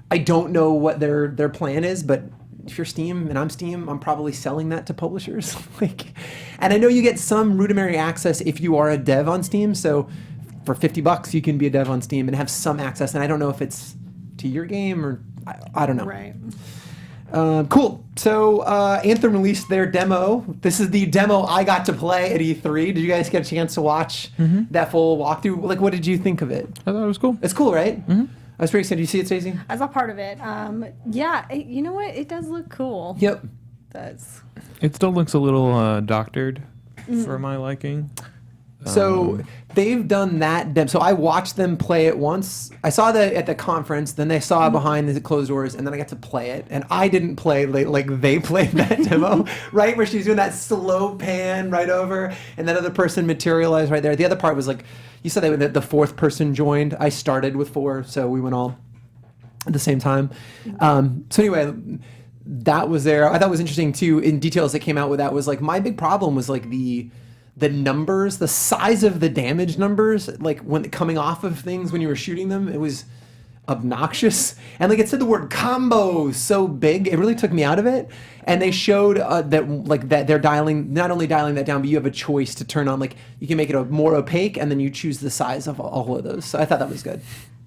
I don't know what their plan is, but if you're Steam and I'm Steam, I'm probably selling that to publishers. And I know you get some rudimentary access if you are a dev on Steam. So for $50, you can be a dev on Steam and have some access. And I don't know if it's to your game or I don't know. Right. Cool. So Anthem released their demo. This is the demo I got to play at E3. Did you guys get a chance to watch that full walkthrough? Like, what did you think of it? I thought it was cool. It's cool, right? I was pretty excited. Did you see it, Stacey? I saw part of it. You know what? It does look cool. Yep. It does. It still looks a little doctored for my liking. So they've done that. So I watched them play it once. I saw that at the conference. Then I saw it behind the closed doors, and then I got to play it. And I didn't play like they played that demo, right? Where she's doing that slow pan right over, and that other person materialized right there. The other part was like, you said that the fourth person joined. I started with 4, so we went all at the same time. So anyway, that was there. I thought it was interesting too. In details that came out with that was like my big problem was like the numbers, the size of the damage numbers, like when coming off of things when you were shooting them, it was obnoxious. And like it said the word combo so big, it really took me out of it. And they showed that they're not only dialing that down, but you have a choice to turn on, like you can make it more opaque, and then you choose the size of all of those. So I thought that was good.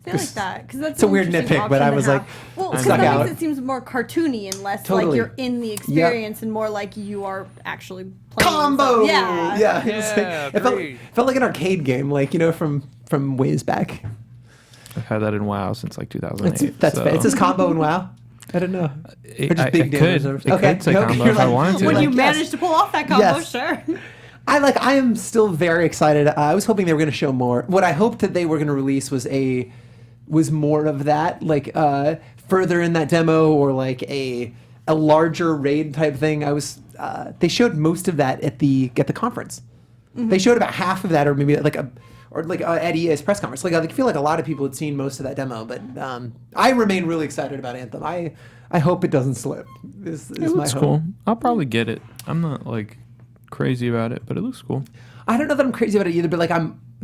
I feel like that because that's it's a weird nitpick, but I was like, well, because stuck that out. makes it seems more cartoony and less Totally. like you're in the experience and more like you are actually playing. Combo. So, yeah. Yeah. It, was like, it felt like an arcade game, like from ways back. I've had that in WoW since like 2008. That's fair. It says combo in WoW. I don't know. Or just big damage. It could say combo if I wanted to. When you Like, manage to pull off that combo, Yes. sure. I am still very excited. I was hoping they were going to show more. What I hoped that they were going to release was more of that, like further in that demo, or like a larger raid type thing. They showed most of that at the conference. Mm-hmm. They showed about half of that, or maybe at EA's press conference. Like I feel like a lot of people had seen most of that demo, but I remain really excited about Anthem. I hope it doesn't slip. Is It my looks hope. cool. I'll probably get it. I'm not like crazy about it, but it looks cool. I don't know that I'm crazy about it either, but like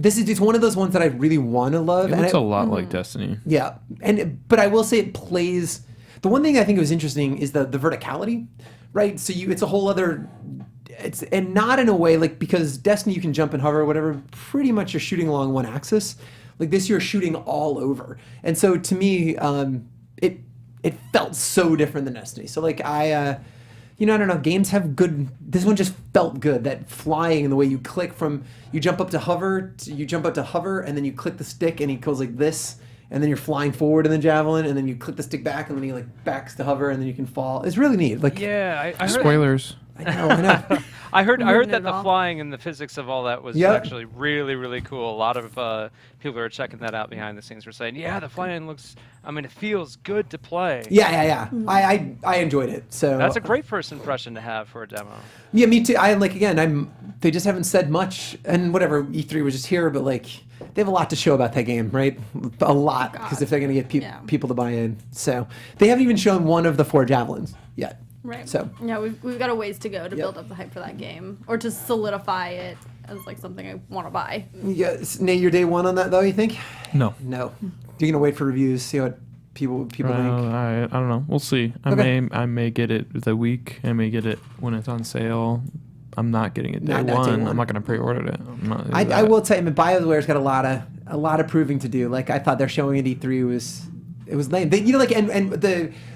it's one of those ones that I really want to love. It looks a lot like Destiny. Yeah, but I will say it plays. The one thing I think was interesting is the verticality, right? So it's a whole other. And not in a way like, because Destiny you can jump and hover or whatever. Pretty much you're shooting along one axis. Like this, you're shooting all over, and so to me, it felt so different than Destiny. So like I don't know. Games have good. This one just felt good. That flying and the way you click you jump up to hover, and then you click the stick, and he goes like this, and then you're flying forward in the javelin, and then you click the stick back, and then he like backs to hover, and then you can fall. It's really neat. Like Yeah, I heard Spoilers. I know. I heard Ruined that it the all. flying and the physics of all that was Yep. actually really, really cool. A lot of people who are checking that out behind the scenes were saying, yeah, the flying looks, it feels good to play. Yeah. I enjoyed it. So That's a great first impression to have for a demo. Yeah, me too. They just haven't said much, and whatever, E3 was just here, but like they have a lot to show about that game, right? A lot, because if they're going to get people to buy in. So they haven't even shown one of the 4 javelins yet. Right. So yeah, we've got a ways to go to build up the hype for that game, or to solidify it as like something I want to buy. yeah, Nate, your day one on that though, you think? No. No. You're gonna wait for reviews, see what people think. I don't know. We'll see. Okay. I may get it the week. I may get it when it's on sale. I'm not getting it day Not day one. one. I'm not gonna pre-order it. I'm not gonna do I that. will tell you, BioWare's got a lot of proving to do. Like I thought their showing at E3 was lame. They,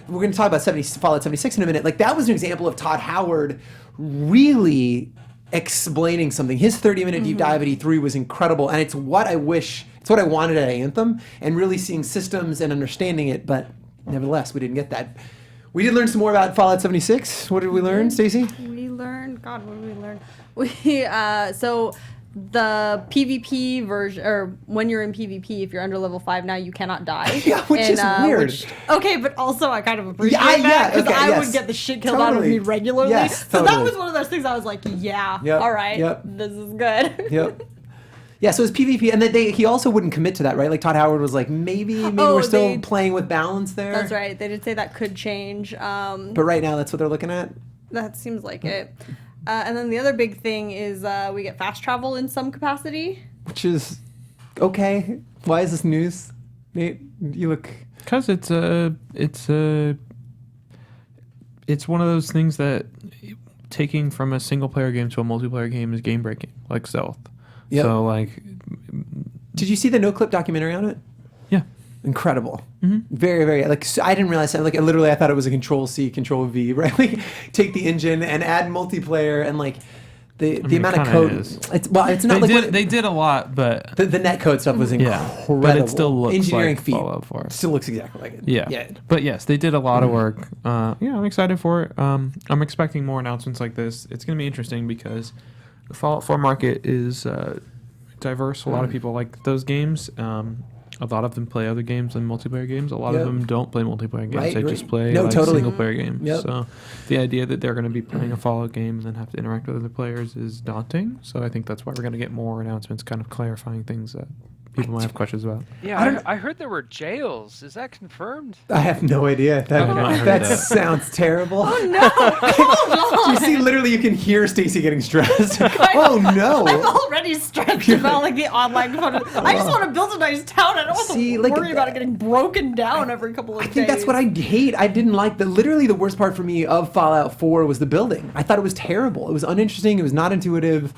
we're going to talk about Fallout 76 in a minute. Like that was an example of Todd Howard really explaining something. His 30-minute deep dive at E3 was incredible, and it's what I wanted at Anthem, and really seeing systems and understanding it. But nevertheless, we didn't get that. We did learn some more about Fallout 76. What did we learn, Stacey? We learned, God, what did we learn? So the PvP version, or when you're in PvP, if you're under level 5 now, you cannot die. Yeah, which is weird. Okay, but also I kind of appreciate Yeah, that, because okay, I yes. would get the shit killed out of Totally. me regularly. Yes, so that totally. was one of those things I was like, yeah, Yep, all right, yep. this is good. Yep. Yeah, so it's PvP, and then he also wouldn't commit to that, right? Like Todd Howard was like, maybe we're still playing with balance there. That's right. They did say that could change. But right now, that's what they're looking at. That seems like it. And then the other big thing is we get fast travel in some capacity. Which is okay. Why is this news? Nate, you look. Because it's one of those things that taking from a single player game to a multiplayer game is game breaking, like stealth. Yep. So like, Did you see the No Clip documentary on it? yeah. Incredible. Very, very, like, so I didn't realize that. Like, literally, I thought it was a Control-C, Control-V, right? Like, take the engine and add multiplayer, and like the amount of kinda code. is. It's not like They did a lot, but the net code stuff was incredible. but it still looks engineering like feat. Fallout 4. Still looks exactly like it. Yeah. But yes, they did a lot of work. I'm excited for it. I'm expecting more announcements like this. It's going to be interesting because the Fallout 4 market is diverse. A lot of people like those games. A lot of them play other games and multiplayer games. A lot of them don't play multiplayer games. Right, They right. just play single player games. Yep. So the idea that they're going to be playing a Fallout game and then have to interact with other players is daunting. So I think that's why we're going to get more announcements kind of clarifying things that people might have questions about. Yeah, I heard there were jails. Is that confirmed? I have no idea. have not heard That that. sounds terrible. Oh no! You see, literally, you can hear Stacey getting stressed. Oh no! I'm already stressed about like the online fun. I just want to build a nice town. I don't want See, to like, worry about it getting broken down every couple of days. I think that's what I hate. I didn't like literally the worst part for me of Fallout 4 was the building. I thought it was terrible. It was uninteresting. It was not intuitive.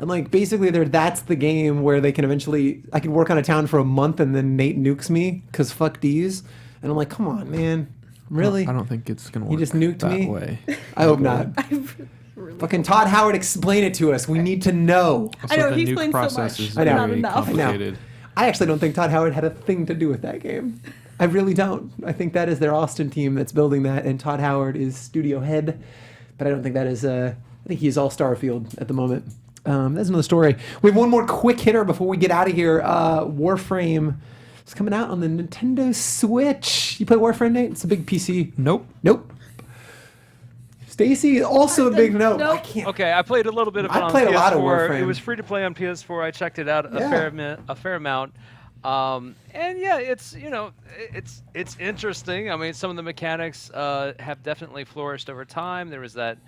And like basically that's the game where they can eventually, I can work on a town for a month and then Nate nukes me because fuck Dees. And I'm like, come on, man. Really? I don't think it's going to He work just nuked that me? way. I hope not. Fucking Todd Howard, explain it to us. We need to know. I know, the he nuke explains so process much, is but not very enough. complicated. I actually don't think Todd Howard had a thing to do with that game. I really don't. I think that is their Austin team that's building that, and Todd Howard is studio head. But I don't think that is. I think he's all Starfield at the moment. That's another story. We have one more quick hitter before we get out of here. Warframe is coming out on the Nintendo Switch. You play Warframe, Nate? It's a big PC. Nope. Nope. Stacey, also a big no. Nope. I can't. Okay, I played a little bit of it I on played PS4. a lot of Warframe. It was free to play on PS4. I checked it out a fair amount. And yeah, it's it's interesting. I mean, some of the mechanics have definitely flourished over time. There was that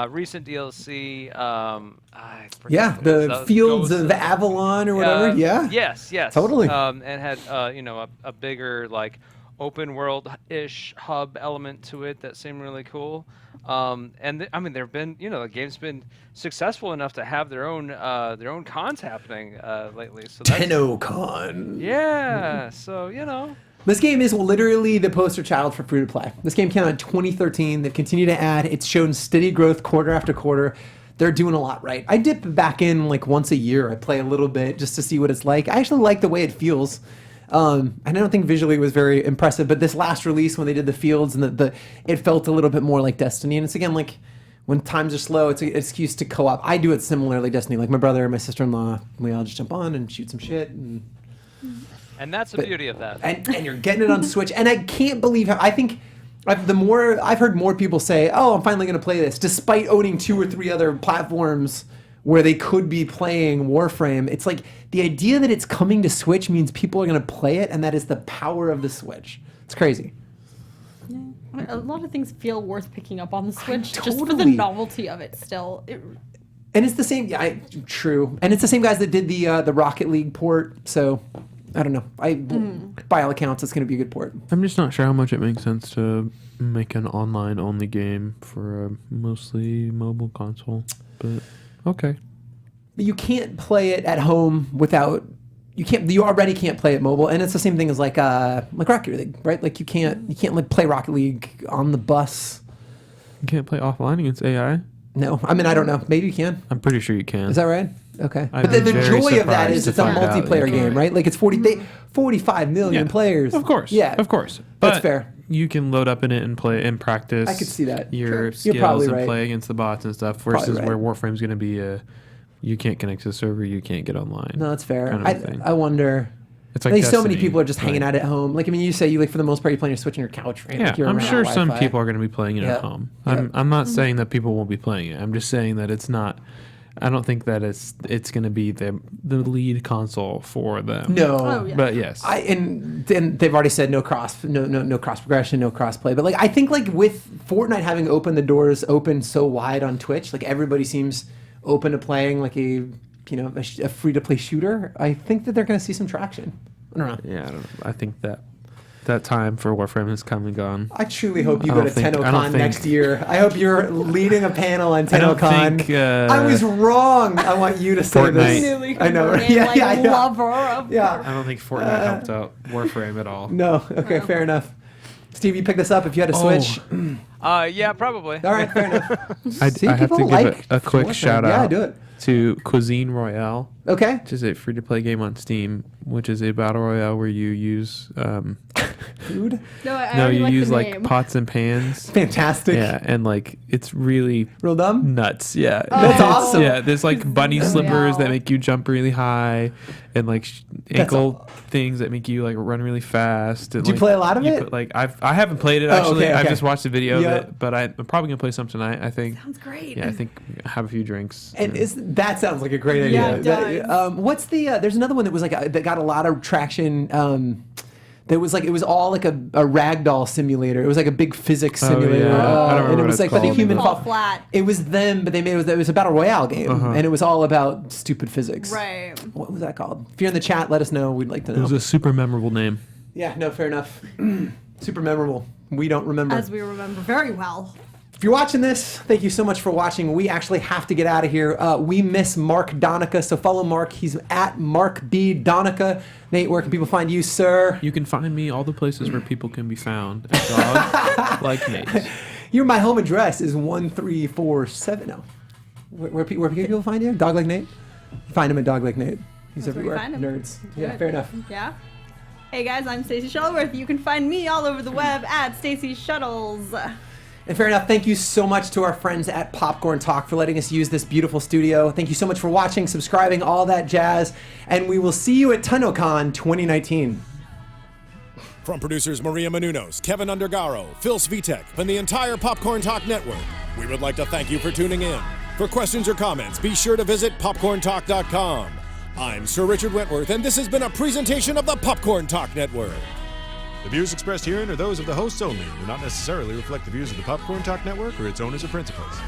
recent DLC. I forget Yeah, what it was. the Fields Ghosts of Avalon or whatever. Yeah. Yes. Totally. And had a bigger like open world-ish hub element to it that seemed really cool. I mean, there've been the game's been successful enough to have their own cons happening lately. So that's, TennoCon. yeah. So This game is literally the poster child for free to play. This game came out in 2013. They've continued to add. It's shown steady growth quarter after quarter. They're doing a lot right. I dip back in like once a year. I play a little bit just to see what it's like. I actually like the way it feels. And I don't think visually it was very impressive, but this last release when they did the fields and it felt a little bit more like Destiny. And it's again like when times are slow, it's an excuse to co-op. I do it similarly, Destiny. Like my brother and my sister-in-law, we all just jump on and shoot some shit. and that's the beauty of that. And you're getting it on Switch. And I can't believe how I've heard more people say, "Oh, I'm finally going to play this," despite owning 2 or 3 other platforms where they could be playing Warframe. It's like the idea that it's coming to Switch means people are going to play it, and that is the power of the Switch. It's crazy. Yeah. A lot of things feel worth picking up on the Switch just for the Totally. novelty of it still. And it's the same. Yeah, true. And it's the same guys that did the Rocket League port. So I don't know. By all accounts, it's going to be a good port. I'm just not sure how much it makes sense to make an online-only game for a mostly mobile console, but okay. But you can't play it at home without. You already can't play it mobile, and it's the same thing as like Rocket League, right? Like you can't like play Rocket League on the bus. You can't play offline against AI? No, I mean I don't know. Maybe you can. I'm pretty sure you can. Is that right? Okay. I'd But the be very joy of that surprised is to it's a find out, multiplayer yeah. game, right? Like it's 45 million players. Of course. Yeah. Of course. That's But fair. You can load up in it and play and practice. I could see that. Your Sure. You're skills probably and right. play against the bots and stuff. Probably Versus right. where Warframe's going to be you can't connect to the server, you can't get online. No, that's fair. kind of a thing. I wonder. It's I like think so many Destiny, people are just hanging right? out at home. Like I mean, you say you like for the most part you're playing your Switch on your couch, right? Yeah, Like, you're I'm around sure some Wi-Fi. people are going to be playing it Yeah. at home. Yeah. I'm not saying that people won't be playing it. I'm just saying that it's not. I don't think that it's going to be the lead console for them. No. Oh, yeah. But yes, And they've already said no cross progression, no cross play. But like I think like with Fortnite having opened the doors open so wide on Twitch, like everybody seems open to playing like a free to play shooter. I think that they're going to see some traction. I don't know. yeah, I think that time for Warframe has come and gone. I truly hope you I go don't to think- I TennoCon don't think- next year. I hope you're leading a panel on I don't TennoCon. think, I was wrong. I want you to say Fortnite- this. Newly I know. converted, Yeah, I know. lover of Yeah. I don't think Fortnite helped out Warframe at all. No. Okay. Fair enough. Steve, you picked this up. If you had a Switch, Yeah, probably. All right, fair enough. I See, have to people give like a quick Warframe. shout Yeah, out do it. to Cuisine Royale, Okay. which is a free-to-play game on Steam, which is a battle royale where you use Food. No, I no, already you like use the like name. pots and pans. Fantastic. Yeah, and like it's really Real dumb. nuts. Yeah, That's It's- awesome. Yeah, there's like bunny slippers that Wow. make you jump really high, and like ankle things that make you like run really fast. And, Did you play a lot of you it? Put, like I haven't played it Oh, actually. okay, I've okay. just watched a video Yeah. of it, but I'm probably gonna play some tonight. I think. Sounds great. Yeah, I think have a few drinks. And that sounds like a great idea. Yeah, it does. What's the? There's another one that was like that got a lot of traction. That was like it was all like a ragdoll simulator. It was like a big physics simulator. yeah. I don't remember and it what was it's like but the called, human but- Fall fall flat. It was them, but it was a battle royale game, and it was all about stupid physics. Right. What was that called? If you're in the chat, let us know. We'd like to It know. was a super memorable name. Yeah, no, fair enough. Super memorable. We don't remember. As we remember very well. If you're watching this, thank you so much for watching. We actually have to get out of here. We miss Mark Donica, so follow Mark. He's at Mark B. Donica. Nate, where can people find you, sir? You can find me all the places where people can be found. A dog like Nate. My home address is 1347. No. Where can people find you? Dog Like Nate? Find him at Dog Like Nate. He's That's where you everywhere. find him. Nerds. Yeah, Good. fair enough. Yeah. Hey guys, I'm Stacey Shuttleworth. You can find me all over the web at Stacey Shuttles. And fair enough, thank you so much to our friends at Popcorn Talk for letting us use this beautiful studio. Thank you so much for watching, subscribing, all that jazz. And we will see you at TennoCon 2019. From producers Maria Menounos, Kevin Undergaro, Phil Svitek, and the entire Popcorn Talk Network, we would like to thank you for tuning in. For questions or comments, be sure to visit popcorntalk.com. I'm Sir Richard Wentworth, and this has been a presentation of the Popcorn Talk Network. The views expressed herein are those of the hosts only and do not necessarily reflect the views of the Popcorn Talk Network or its owners or principals.